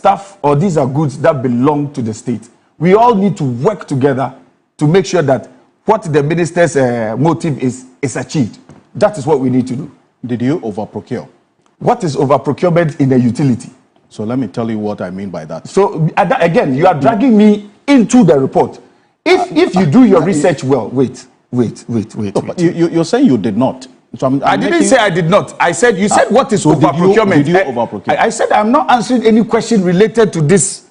stuff or these are goods that belong to the state. We all need to work together to make sure that what the minister's motive is achieved. That is what we need to do. Did you overprocure? What is overprocurement in a utility? So let me tell you what I mean by that. So again, you are dragging me into the report. If you do your research well, wait. You're saying you did not. So I didn't say I did not. I said, you said what is so overprocurement? Did you overprocure? I said I'm not answering any question related to this.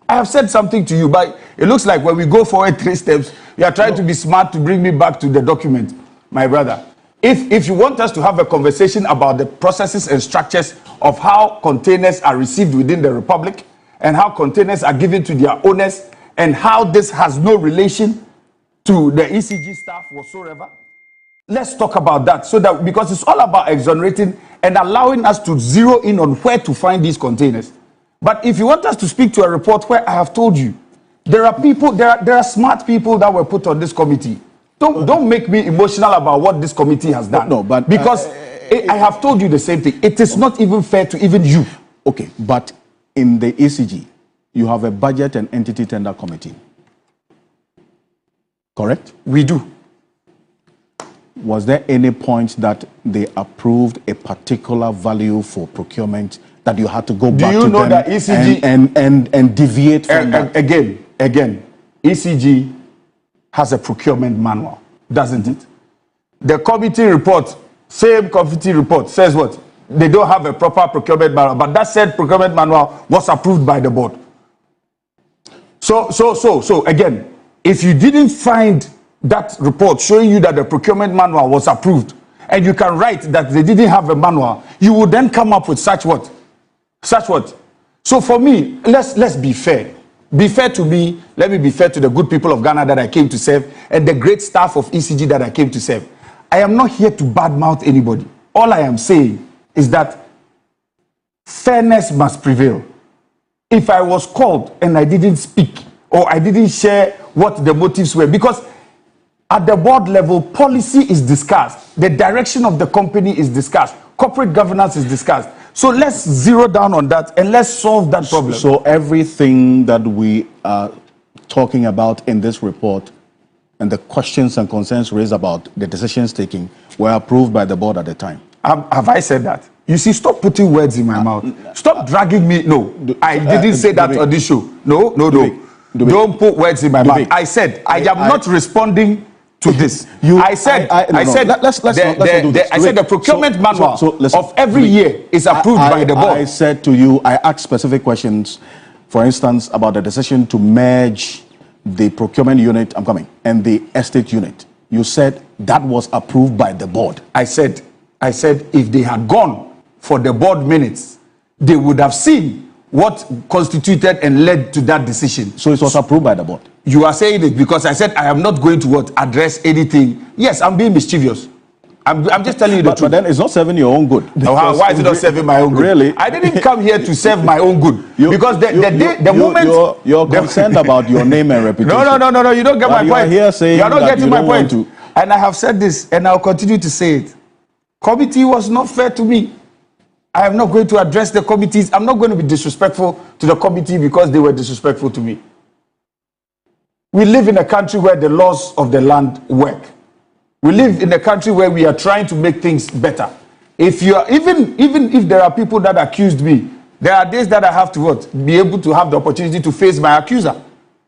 I have said something to you, but it looks like when we go forward 3 steps, you are trying to be smart to bring me back to the document. My brother, if you want us to have a conversation about the processes and structures of how containers are received within the Republic and how containers are given to their owners and how this has no relation to the ECG staff whatsoever, let's talk about that, so that, because it's all about exonerating and allowing us to zero in on where to find these containers. But if you want us to speak to a report where I have told you, there are people, there are smart people that were put on this committee. Don't make me emotional about what this committee has done. No, but because I have told you the same thing. It is not even fair to even you. Okay, but in the ECG, you have a budget and entity tender committee. Correct? We do. Was there any point that they approved a particular value for procurement that you had to go back to them? Do you know that ECG and deviate from that? Again, ECG has a procurement manual, doesn't it? The committee report, same committee report, says what? They don't have a proper procurement manual, but that said procurement manual was approved by the board. So again, if you didn't find that report showing you that the procurement manual was approved, and you can write that they didn't have a manual, you would then come up with such what? So for me, let's be fair. Be fair to me. Let me be fair to the good people of Ghana that I came to serve and the great staff of ECG that I came to serve. I am not here to badmouth anybody. All I am saying is that fairness must prevail. If I was called and I didn't speak or I didn't share what the motives were, because at the board level, policy is discussed. The direction of the company is discussed. Corporate governance is discussed. So let's zero down on that and let's solve that problem. So everything that we are talking about in this report and the questions and concerns raised about the decisions taken were approved by the board at the time. Have I said that? You see, stop putting words in my mouth. Stop dragging me. No, I didn't say that on this show. No. Don't put words in my mouth. I said, I am not responding to this. I said the procurement manual of every year is approved by the board. I said to you, I asked specific questions, for instance, about the decision to merge the procurement unit, and the estate unit. You said that was approved by the board. I said if they had gone for the board minutes, they would have seen what constituted and led to that decision. So it was approved by the board. You are saying it because I said I am not going to address anything. Yes, I'm being mischievous. I'm just telling you the truth. But then it's not serving your own good. Why is it not serving my own good? Really? I didn't come here to serve my own good. Because the moment... You're concerned about your name and reputation. No, you don't get my point. Here saying you're not getting my point. And I have said this, and I'll continue to say it. Committee was not fair to me. I am not going to address the committees. I'm not going to be disrespectful to the committee because they were disrespectful to me. We live in a country where the laws of the land work. We live in a country where we are trying to make things better. If you are, even if there are people that accused me, there are days that I have to be able to have the opportunity to face my accuser.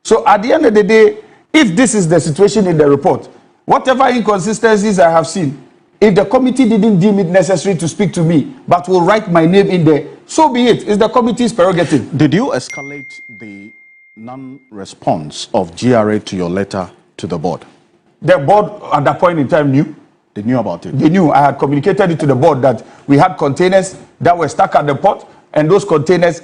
So at the end of the day, if this is the situation in the report, whatever inconsistencies I have seen, if the committee didn't deem it necessary to speak to me, but will write my name in there, so be it. It's the committee's prerogative. Did you escalate the non-response of GRA to your letter to the board? The board at that point in time knew. They knew about it? They knew. I had communicated it to the board that we had containers that were stuck at the port, and those containers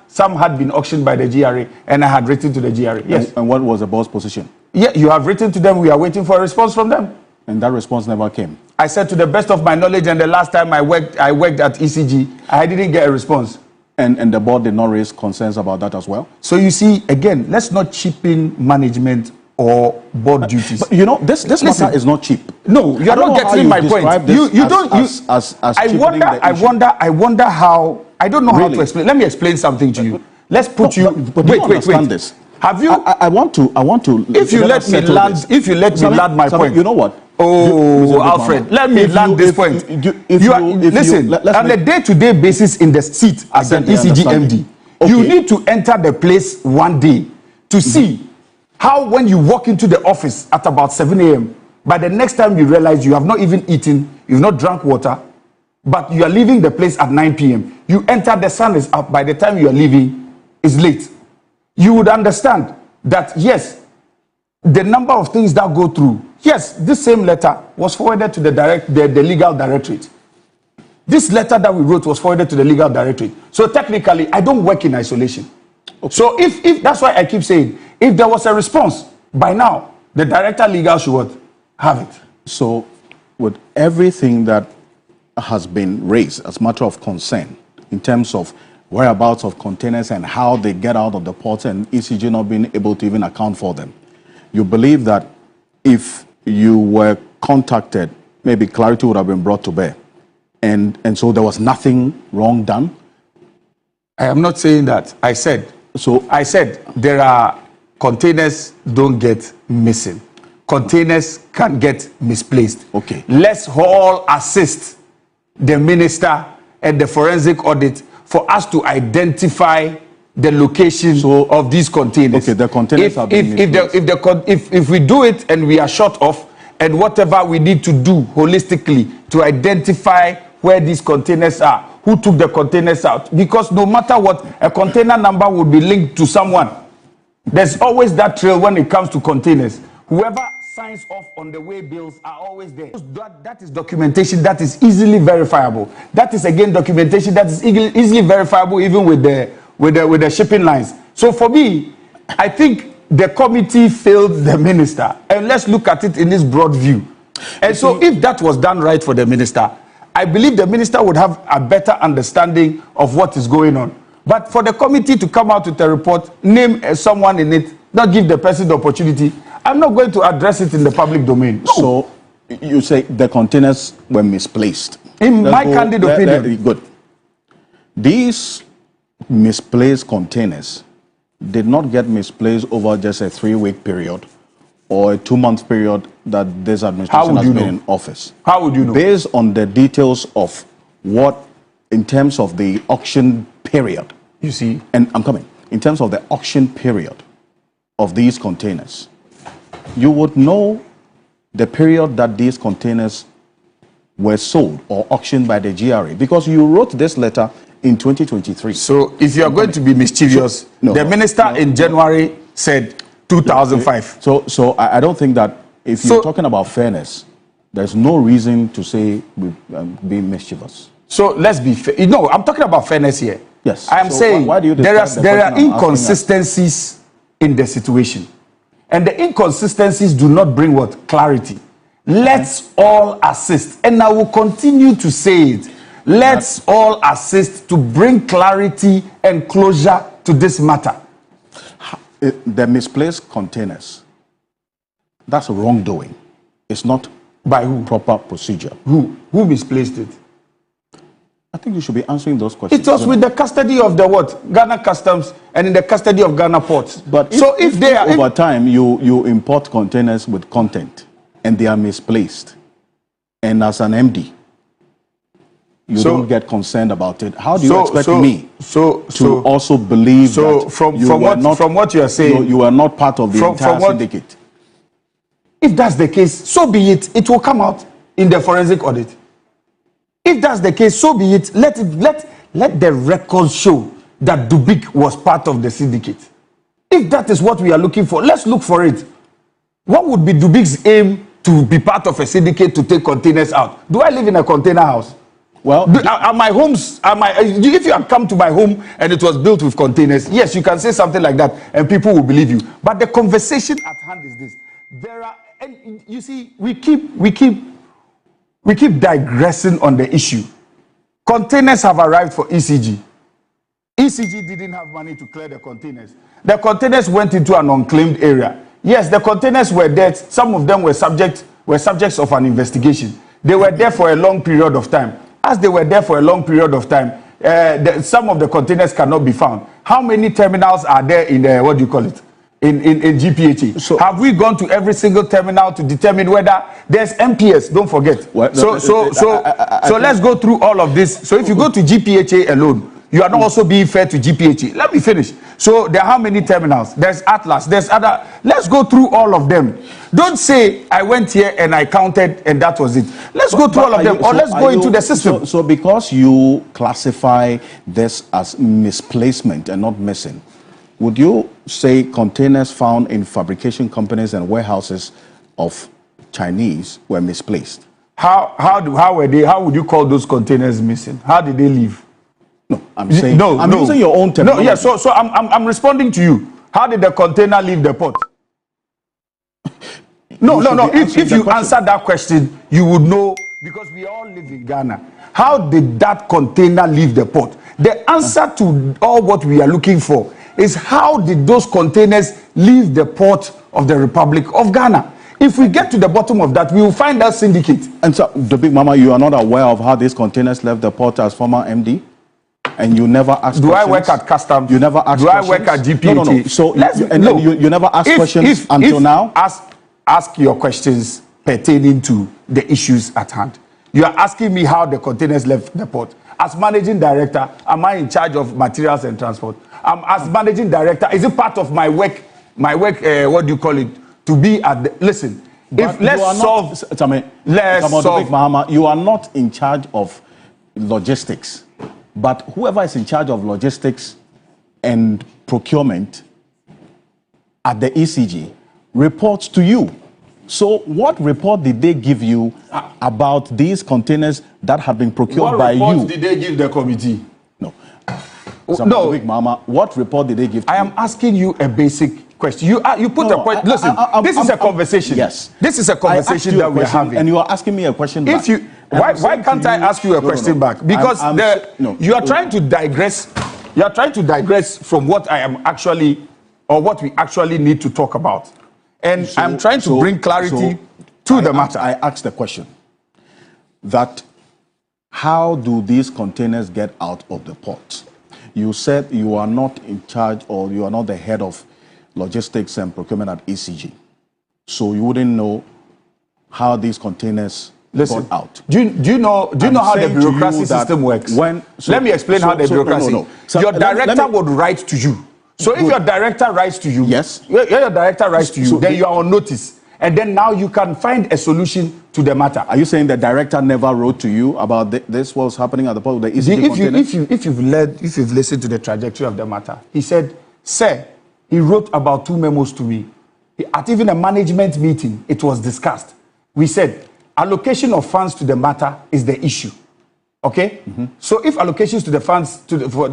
some had been auctioned by the GRA, and I had written to the GRA. Yes. And what was the board's position? Yeah, you have written to them. We are waiting for a response from them. And that response never came? I said to the best of my knowledge, and the last time I worked at ECG, I didn't get a response. And the board did not raise concerns about that as well? So you see, again, let's not cheapen management or board duties. But you know, this matter is not cheap. No, you're not getting my point. You don't. I wonder how. I don't know how to explain. Let me explain something to you. Let's put you. But wait. This. Have you? I want to. If you let me land. If you let me land my point. You know what? Oh, Alfred, let me land this point. Listen, on a day-to-day basis in the seat as an ECG MD, you need to enter the place one day to see how when you walk into the office at about 7 a.m., by the next time you realize you have not even eaten, you've not drank water, but you are leaving the place at 9 p.m. You enter, the sun is up. By the time you are leaving, it's late. You would understand that, yes, the number of things that go through. Yes, this same letter was forwarded to the legal directorate. This letter that we wrote was forwarded to the legal directorate. So technically, I don't work in isolation. Okay. So if that's why I keep saying, if there was a response, by now, the director legal should have it. So with everything that has been raised as a matter of concern in terms of whereabouts of containers and how they get out of the port and ECG not being able to even account for them, you believe that if you were contacted, maybe clarity would have been brought to bear, and so there was nothing wrong done? I am not saying that. I said there are containers don't get missing. Containers can get misplaced. Okay. Let's all assist the minister and the forensic audit for us to identify the location of these containers. Okay, the containers have been if we do it and we are short of, and whatever we need to do holistically to identify where these containers are, who took the containers out, because no matter what, a container number would be linked to someone. There's always that trail when it comes to containers. Whoever signs off on the way bills are always there. That is documentation that is easily verifiable. That is again documentation that is easily verifiable even with the shipping lines. So for me, I think the committee failed the minister, and let's look at it in this broad view. And so if that was done right for the minister, I believe the minister would have a better understanding of what is going on. But for the committee to come out with a report, name someone in it, not give the person the opportunity, I'm not going to address it in the public domain. No. So you say the containers were misplaced. In my candid opinion. Good. These misplaced containers did not get misplaced over just a 3-week period or a 2-month period that this administration has been in office. How would you know? Based on the details of what, in terms of the auction period. You see? And I'm coming. In terms of the auction period of these containers, you would know the period that these containers were sold or auctioned by the GRA, because you wrote this letter in 2023. So if you are going to be mischievous, the minister in January said 2005. So I don't think that if you're talking about fairness, there's no reason to say we're being mischievous. So let's be fair. No, I'm talking about fairness here. Yes. I am saying why do you there are inconsistencies in the situation. And the inconsistencies do not bring what? Clarity. Let's all assist. And I will continue to say it. Let's all assist to bring clarity and closure to this matter. The misplaced containers, that's wrongdoing. It's not by who? Proper procedure. Who misplaced it? I think you should be answering those questions. It was with the custody of the what? Ghana Customs and in the custody of Ghana ports. But if they are over time you import containers with content and they are misplaced, and as an MD you don't get concerned about it, how do you expect me to also believe that from what you are saying, you are not part of the entire syndicate? If that's the case, so be it. It will come out in the forensic audit. If that's the case, so be it. Let the records show that Dubik was part of the syndicate. If that is what we are looking for, let's look for it. What would be Dubik's aim to be part of a syndicate to take containers out? Do I live in a container house? Well, are my homes, if you have come to my home and it was built with containers, yes, you can say something like that and people will believe you. But the conversation at hand is this. And you see, we keep digressing on the issue. Containers have arrived for ECG. ECG didn't have money to clear the containers. The containers went into an unclaimed area. Yes, the containers were there. Some of them were subjects of an investigation. They were there for a long period of time. As they were there for a long period of time, some of the containers cannot be found. How many terminals are there in the, what do you call it, in GPHA? So have we gone to every single terminal to determine whether there's MPS? Don't forget. Well, So let's go through all of this. So if you go to GPHA alone, you are not also being fair to GPHA. Let me finish. So there are how many terminals? There's Atlas, there's other. Let's go through all of them. Don't say I went here and I counted and that was it. Let's go through all of them, or let's go into the system. So because you classify this as misplacement and not missing, would you say containers found in fabrication companies and warehouses of Chinese were misplaced? How were they? How would you call those containers missing? How did they leave? No, I'm saying I'm using your own terminology. No, yeah. So I'm responding to you. How did the container leave the port? No. If you answer that question, you would know, because we all live in Ghana. How did that container leave the port? The answer to all what we are looking for is how did those containers leave the port of the Republic of Ghana? If we get to the bottom of that, we will find that syndicate. And so, Dubik Mama, you are not aware of how these containers left the port as former MD? And you never ask questions? Do I work at customs? You never ask questions? Do I work at GPHA? No. So, you never ask questions until now? Ask your questions pertaining to the issues at hand. You are asking me how the containers left the port. As managing director, am I in charge of materials and transport? As managing director, is it part of my work, what do you call it, to be at the, listen, if let's solve, Mahama, you are not in charge of logistics. But whoever is in charge of logistics and procurement at the ECG reports to you. So what report did they give you about these containers that have been procured by you? What report did they give the committee? No. No. Mama, what report did they give to you? I am asking you a basic question. You put a question. Listen, this is a conversation. Yes. This is a conversation that we are having. And you are asking me a question back. Why can't I ask you a question back? Because you are trying to digress. You are trying to digress from what I am actually, or what we actually need to talk about. And I'm trying to bring clarity to the matter. I asked the question that how do these containers get out of the port? You said you are not in charge, or you are not the head of logistics and procurement at ECG. So you wouldn't know how these containers got out. Do you know how the bureaucracy system works? Let me explain how the bureaucracy. So your director would write to you. So if your director writes to you, yes, your director writes to you, then you are on notice, and then now you can find a solution to the matter. Are you saying the director never wrote to you about this? What was happening at the port of the ECG? If you've listened to the trajectory of the matter, he said, "Sir, he wrote about 2 memos to me. At even a management meeting, it was discussed. We said allocation of funds to the matter is the issue." Okay? Mm-hmm. So if allocations to the funds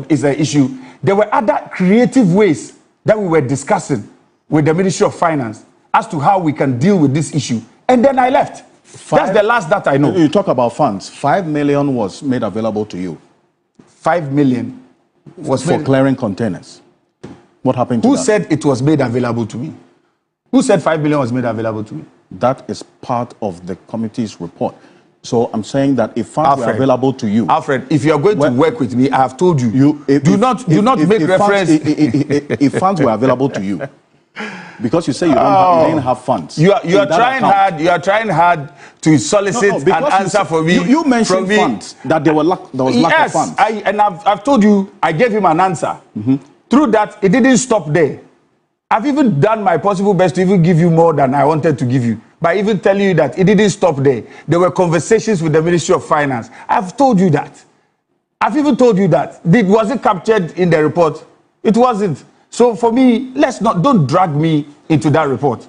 is the issue, there were other creative ways that we were discussing with the Ministry of Finance as to how we can deal with this issue. And then I left. That's the last that I know. You talk about funds. 5 million was made available to you. 5 million was for clearing containers. What happened to that? Who said it was made available to me? Who said 5 million was made available to me? That is part of the committee's report. So I'm saying that if funds were available to you, Alfred, if you are going to work with me, I have told you, do not make reference. If funds were available to you, because you say you didn't have funds. You are trying hard to solicit an answer for me. You mentioned funds, that there was lack of funds. I've told you, I gave him an answer. Mm-hmm. Through that, it didn't stop there. I've even done my possible best to even give you more than I wanted to give you, by even telling you that it didn't stop there. There were conversations with the Ministry of Finance. I've told you that. I've even told you that. Was it captured in the report? It wasn't. So for me, don't drag me into that report.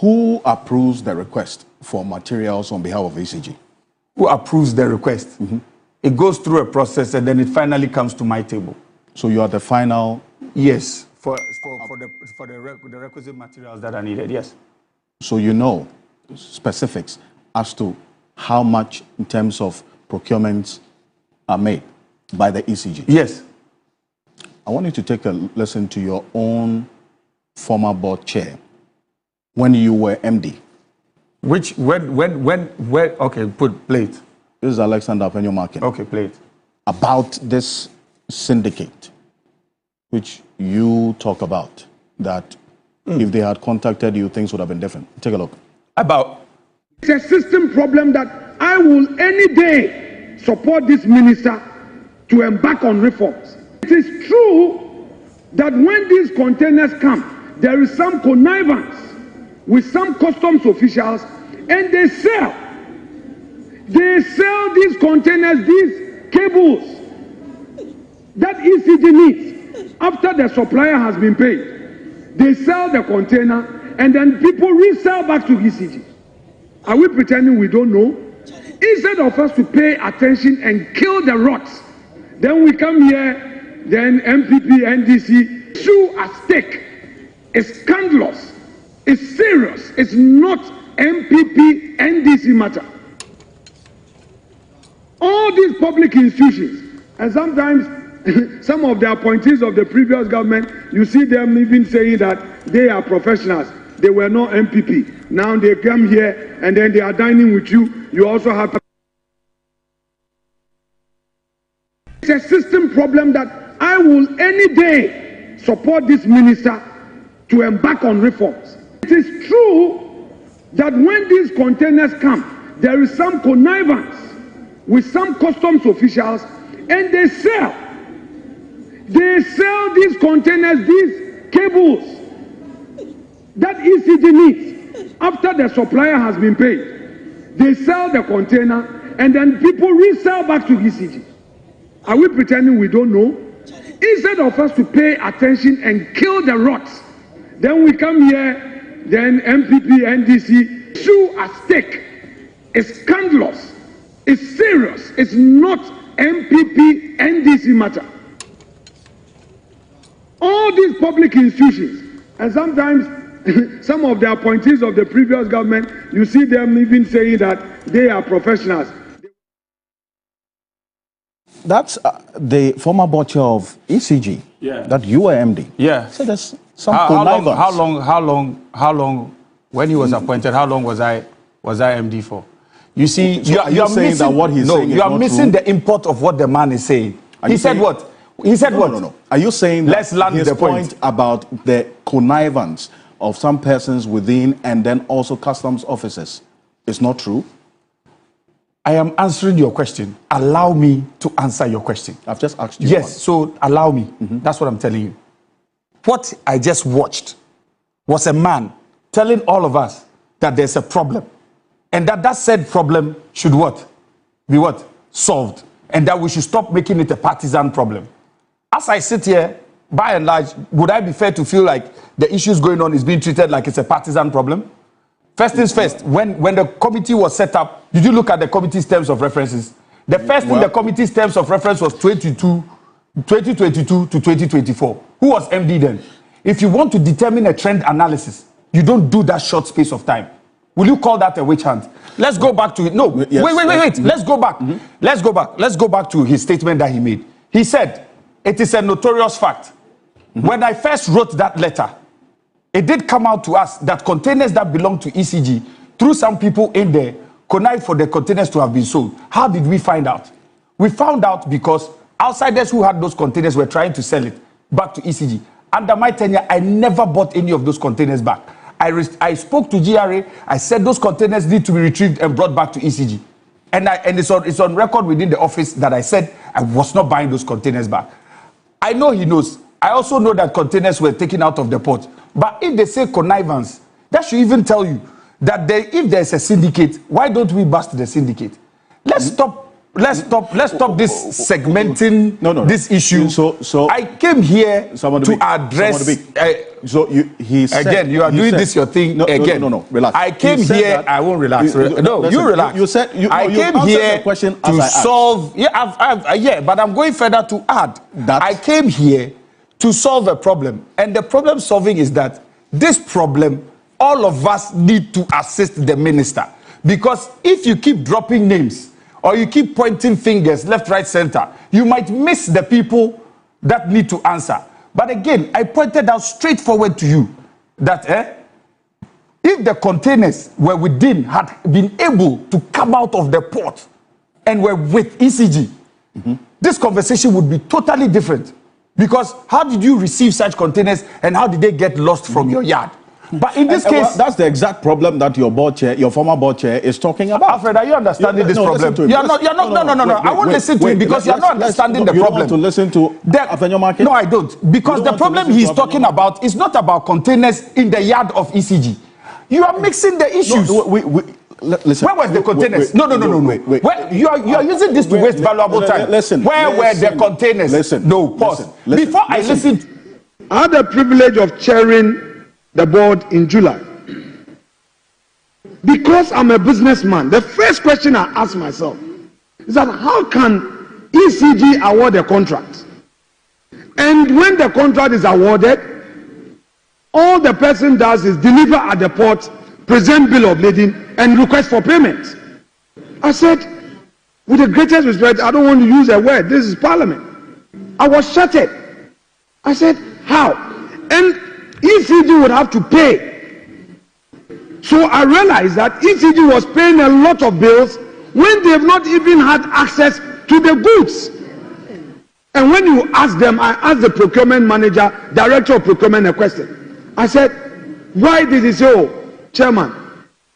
Who approves the request for materials on behalf of ECG? Who approves the request? Mm-hmm. It goes through a process and then it finally comes to my table. So you are the final? Yes, for the requisite materials that are needed, yes. So you know specifics as to how much in terms of procurements are made by the ECG? Yes. I want you to take a listen to your own former board chair when you were MD? When, okay, play it. This is Alexander Afenyo Markins. Okay, play it. About this syndicate, which you talk about, that if they had contacted you, things would have been different. Take a look. It's a system problem that I will any day support this minister to embark on reforms. It is true that when these containers come, there is some connivance with some customs officials, and they sell these containers, these cables that ECG needs after the supplier has been paid. They sell the container and then people resell back to ECG. Are we pretending we don't know? Instead of us to pay attention and kill the rots, then we come here, then MPP, NDC, issue at stake. It's scandalous. It's serious. It's not MPP, NDC matter. All these public institutions, and sometimes some of the appointees of the previous government, you see them even saying that they are professionals. They were not MPP. Now they come here and then they are dining with you. You also have... It's a system problem that I will any day support this minister to embark on reforms. It is true that when these containers come, there is some connivance with some customs officials, and they sell these containers, these cables that ECG needs after the supplier has been paid. They sell the container and then people resell back to ECG. Are we pretending we don't know? Instead of us to pay attention and kill the rots, then we come here, then MPP, NDC, issue at stake. It's scandalous. It's serious. It's not MPP, NDC matter. All these public institutions, and sometimes some of the appointees of the previous government, you see them even saying that they are professionals. That's the former butcher of ECG. Yeah. That you were MD. Yeah. So there's some connivance. How long, when he was appointed, how long was I MD for? You see, so you are saying that what he's saying is you are not missing true? the import of what the man is saying. He said what? He said what? No. Are you saying that Let's land his the point about the connivance of some persons within and then also customs officers is not true? I am answering your question. Allow me to answer your question. I've just asked you. Yes, so allow me. That's what I'm telling you. What I just watched was a man telling all of us that there's a problem, and that said problem should be solved, and that we should stop making it a partisan problem. As I sit here, by and large, would I be fair to feel like the issues going on is being treated like it's a partisan problem? First things first, when the committee was set up, did you look at the committee's terms of references? The first thing the committee's terms of reference was 2022 to 2024. Who was MD then? If you want to determine a trend analysis, you don't do that short space of time. Will you call that a witch hunt? Let's go back to it. No, yes. wait. Let's go back. Let's go back to his statement that he made. He said, it is a notorious fact. When I first wrote that letter, it did come out to us that containers that belong to ECG, through some people in there, connived for the containers to have been sold. How did we find out? We found out because outsiders who had those containers were trying to sell it back to ECG. Under my tenure, I never bought any of those containers back. I spoke to GRA. I said those containers need to be retrieved and brought back to ECG. And it's on record within the office that I said I was not buying those containers back. I know he knows. I also know that containers were taken out of the port. But if they say connivance, that should even tell you that if there's a syndicate, why don't we bust the syndicate? Let's stop this segmenting this issue. So I came here to address. He said, again, you are doing this your thing again. No, relax. I came here. I won't relax. You relax. You said I came here to solve. Yeah, but I'm going further to add that I came here to solve a problem, and the problem solving is that this problem, all of us need to assist the minister, because if you keep dropping names or you keep pointing fingers left, right, center, you might miss the people that need to answer. But again, I pointed out straightforward to you that if the containers were within, had been able to come out of the port and were with ECG, this conversation would be totally different. Because how did you receive such containers and how did they get lost from your yard? But in this case, well, that's the exact problem that your board chair, your former board chair, is talking about. Alfred, are you understanding this problem? You're not. No. I won't listen to him because you're not understanding the problem. You want to listen to Afenyo Markins? No, I don't. Because the problem he's talking about is not about containers in the yard of ECG. You are mixing the issues. Listen, where was the containers? No. Where, you are using this to waste valuable time. Where were the containers? Pause. Before I listen. I had the privilege of chairing the board in July. Because I'm a businessman, the first question I ask myself is that how can ECG award a contract? And when the contract is awarded, all the person does is deliver at the port, present bill of lading, and request for payment. I said, with the greatest respect, I don't want to use a word. This is Parliament. I was shattered. I said, how? And ECG would have to pay. So I realized that ECG was paying a lot of bills when they've not even had access to the goods. And when you ask them, I asked the procurement manager, director of procurement, a question. I said, why did he say, oh, chairman,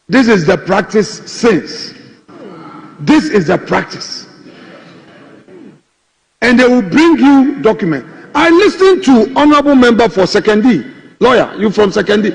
this is the practice since. This is the practice. And they will bring you document. I listened to honorable member for Second D. Lawyer, you from Second D.